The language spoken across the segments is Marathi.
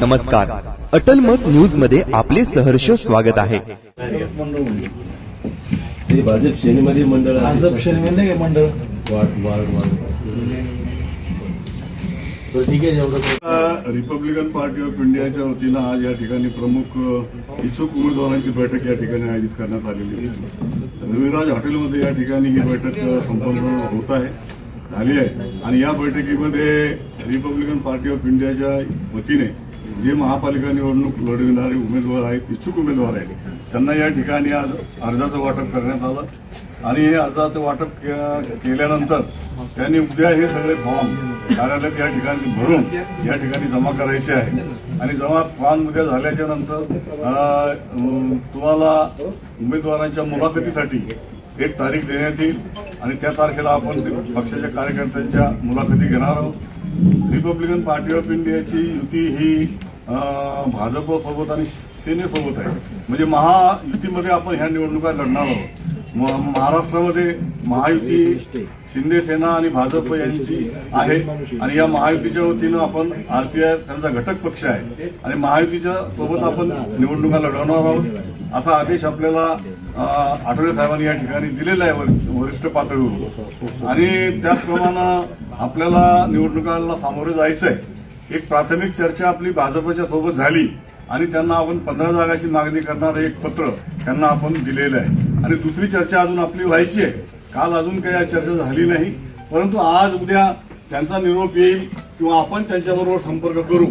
नमस्कार. अटल मत न्यूज मध्ये आपले सहर्ष स्वागत आहे. ते भाजप श्रेणीमध्ये मंडळ आहे. भाजप श्रेणीमध्ये मंडळ तर ठीक आहे. जेवढं रिपब्लिकन पार्टी ऑफ इंडियाच्या वतीनं आज या ठिकाणी प्रमुख इच्छुक उमेदवारांची बैठक या ठिकाणी आयोजित करण्यात आलेली आहे. रविराज हॉटेलमध्ये या ठिकाणी ही बैठक संपन्न होत आहे, झाली आहे. आणि या बैठकीमध्ये रिपब्लिकन पार्टी ऑफ इंडियाच्या वतीने जे महापालिका निवडणूक लढविणारे उमेदवार आहेत, इच्छुक उमेदवार आहेत, त्यांना या ठिकाणी आज अर्जाचं वाटप करण्यात आलं. आणि हे अर्जाचं वाटप केल्यानंतर त्यांनी उद्या हे सगळे फॉर्म कार्यालयात या ठिकाणी भरून या ठिकाणी जमा करायचे आहे. आणि जमा फॉर्म उद्या झाल्याच्या नंतर तुम्हाला उमेदवारांच्या मुलाखतीसाठी एक तारीख देण्यात येईल आणि त्या तारखेला आपण पक्षाच्या कार्यकर्त्यांच्या मुलाखती घेणार आहोत. रिपब्लिकन पार्टी ऑफ इंडियाची युती ही भाजपसोबत आणि सेनेसोबत आहे. म्हणजे महायुतीमध्ये आपण ह्या निवडणुका लढणार आहोत. महाराष्ट्रामध्ये महायुती शिंदे सेना आणि भाजप यांची आहे आणि या महायुतीच्या वतीनं आपण आरपीआय त्यांचा घटक पक्ष आहे आणि महायुतीच्या सोबत आपण निवडणुका लढवणार आहोत असा आदेश आपल्याला आठवले साहेबांनी या ठिकाणी दिलेला आहे वरिष्ठ पातळीवर. आणि त्याचप्रमाणे आपल्याला निवडणुकांना सामोरे जायचं आहे. एक प्राथमिक चर्चा आपली भाजपच्या सोबत झाली आणि त्यांना आपण 15 जागाची मागणी करणारं एक पत्र त्यांना आपण दिलेलं आहे. आणि दुसरी चर्चा अजून आपली व्हायची आहे. काल अजून काही चर्चा झाली नाही, परंतु आज उद्या त्यांचा निरोप येईल किंवा आपण त्यांच्याबरोबर संपर्क करू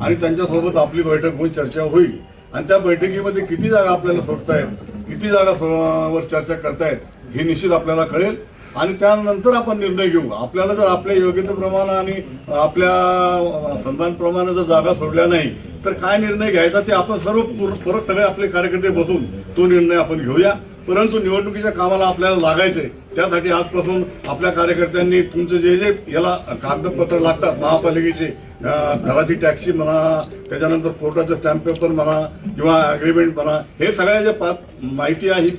आणि त्यांच्यासोबत आपली बैठक होऊन चर्चा होईल. आणि त्या बैठकीमध्ये किती जागा आपल्याला सोडतायत, किती जागावर चर्चा करतायत हे निश्चित आपल्याला कळेल. आणि त्यानंतर आपण निर्णय घेऊ. आपल्याला जर आपल्या योग्यतेप्रमाणे आणि आपल्या सन्मानप्रमाणे जर जागा सोडल्या नाही तर काय निर्णय घ्यायचा ते आपण सर्व परत सगळे आपले कार्यकर्ते बसून तो निर्णय आपण घेऊया. परंतु निवडणुकीच्या कामाला आपल्याला लागायचंय. त्यासाठी आजपासून आपल्या कार्यकर्त्यांनी तुमचं जे जे याला कागदपत्र लागतात महापालिकेचे, घराची टॅक्सी म्हणा, त्याच्यानंतर कोर्टाचं स्टॅम्प पेपर म्हणा किंवा अग्रीमेंट म्हणा, हे सगळ्या जे माहिती आहे ही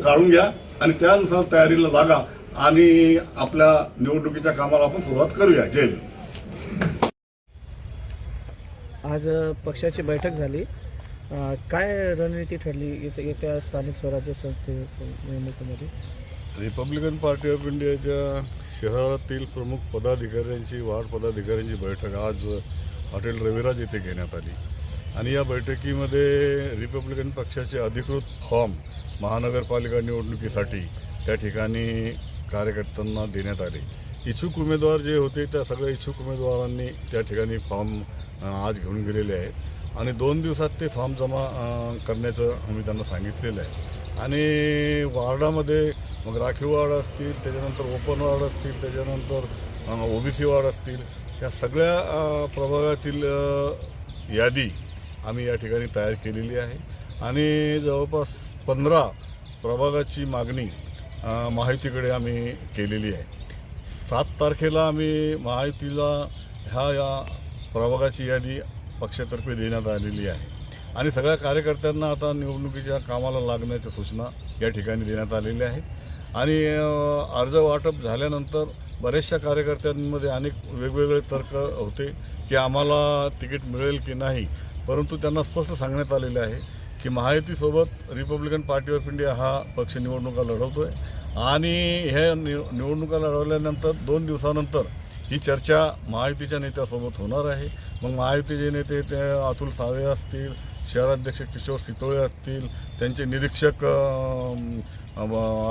काढून घ्या आणि त्यानुसार तयारीला लागा आणि आपल्या निवडणुकीच्या कामाला आपण सुरुवात करूया. जय हिंद. आज पक्षाची बैठक झाली. काय रणनीती ठरली येत्या स्थानिक स्वराज्य संस्थेच्या निवडणुकीमध्ये? रिपब्लिकन पार्टी ऑफ इंडियाच्या शहरातील प्रमुख पदाधिकाऱ्यांची, वार्ड पदाधिकाऱ्यांची बैठक आज हॉटेल रविराज येथे घेण्यात आली. आणि या बैठकीमध्ये रिपब्लिकन पक्षाचे अधिकृत फॉर्म महानगरपालिका निवडणुकीसाठी त्या ठिकाणी कार्यकर्त्यांना देण्यात आले. इच्छुक उमेदवार जे होते त्या सगळ्या इच्छुक उमेदवारांनी त्या ठिकाणी फॉर्म आज घेऊन गेलेले आहेत आणि 2 दिवसात ते फॉर्म जमा करण्याचं आम्ही त्यांना सांगितलेलं आहे. आणि वार्डामध्ये मग राखीव वार्ड असतील, त्याच्यानंतर ओपन वार्ड असतील, त्याच्यानंतर ओबीसी वार्ड असतील, या सगळ्या प्रभागातील यादी आम्ही या ठिकाणी तयार केलेली आहे. आणि जवळपास 15 प्रभागाची मागणी महायुतीकडे आम्ही केलेली आहे. 7 तारखेला आम्ही महायुतीला या प्रभागाची यादी पक्षातर्फे देण्यात आलेली आहे. आणि सगळ्या कार्यकर्त्यांना आता निवडणुकीच्या कामाला लागण्याच्या सूचना या ठिकाणी देण्यात आलेल्या आहेत. आणि अर्ज वाटप झाल्यानंतर बऱ्याचशा कार्यकर्त्यांमध्ये अनेक वेगवेगळे तर्क होते की आम्हाला तिकीट मिळेल की नाही, परंतु त्यांना स्पष्ट सांगण्यात आलेले आहे की महायुतीसोबत रिपब्लिकन पार्टी ऑफ इंडिया हा पक्ष निवडणुका लढवतो आहे. आणि ह्या निवडणुका लढवल्यानंतर 2 दिवसानंतर ही चर्चा महायुतीच्या नेत्यासोबत होणार आहे. मग महायुतीचे नेते ते अतुल सावे असतील, शहराध्यक्ष किशोर कितोळे असतील, त्यांचे निरीक्षक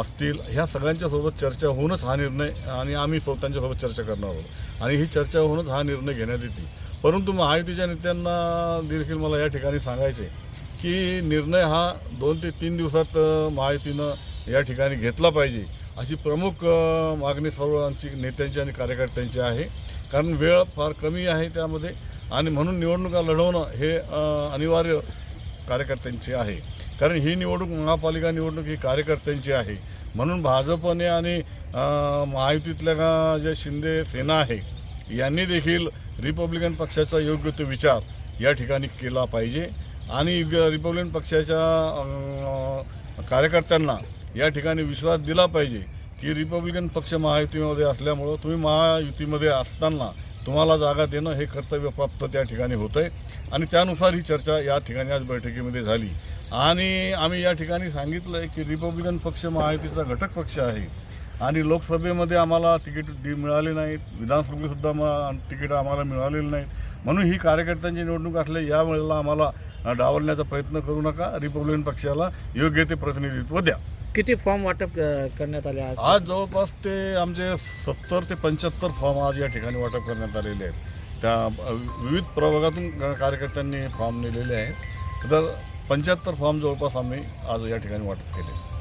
असतील, ह्या सगळ्यांच्यासोबत चर्चा होऊनच हा निर्णय, आणि आम्ही त्यांच्यासोबत चर्चा करणार आहोत आणि ही चर्चा होऊनच हा निर्णय घेण्यात येतील. परंतु महायुतीच्या नेत्यांना देखील मला या ठिकाणी सांगायचे की निर्णय हा 2 ते 3 दिवसात महायुतीनं या ठिकाणी घेतला पाहिजे अशी प्रमुख मागणी सर्वांची, नेत्यांची आणि कार्यकर्त्यांची आहे. कारण वेळ फार कमी आहे त्यामध्ये आणि म्हणून निवडणुका लढवणं हे अनिवार्य कार्यकर्त्यांची आहे. कारण ही निवडणूक महापालिका निवडणूक ही कार्यकर्त्यांची आहे. म्हणून भाजपने आणि महायुतीतल्या ज्या शिंदे सेना आहे यांनी देखील रिपब्लिकन पक्षाचा योग्य तो विचार या ठिकाणी केला पाहिजे आणि रिपब्लिकन पक्षाच्या कार्यकर्त्यांना या ठिकाणी विश्वास दिला पाहिजे की रिपब्लिकन पक्ष महायुतीमध्ये असल्यामुळं तुम्ही महायुतीमध्ये असताना तुम्हाला जागा देणं हे कर्तव्यप्राप्त त्या ठिकाणी होतं आहे आणि त्यानुसार ही चर्चा या ठिकाणी आज बैठकीमध्ये झाली आणि आम्ही या ठिकाणी सांगितलं आहे की रिपब्लिकन पक्ष महायुतीचा घटक पक्ष आहे आणि लोकसभेमध्ये आम्हाला तिकीट मिळाले नाहीत, विधानसभेतसुद्धा तिकीट आम्हाला मिळालेली नाहीत, म्हणून ही कार्यकर्त्यांची निवडणूक असल्या या वेळेला आम्हाला डावलण्याचा प्रयत्न करू नका, रिपब्लिकन पक्षाला योग्य ते प्रतिनिधित्व द्या. किती फॉर्म वाटप करण्यात आले आज जवळपास ते आमचे 70 ते 75 फॉर्म आज या ठिकाणी वाटप करण्यात आलेले आहेत. त्या विविध प्रभागातून कार्यकर्त्यांनी फॉर्म नेलेले आहेत. तर 75 फॉर्म जवळपास आम्ही आज या ठिकाणी वाटप केले.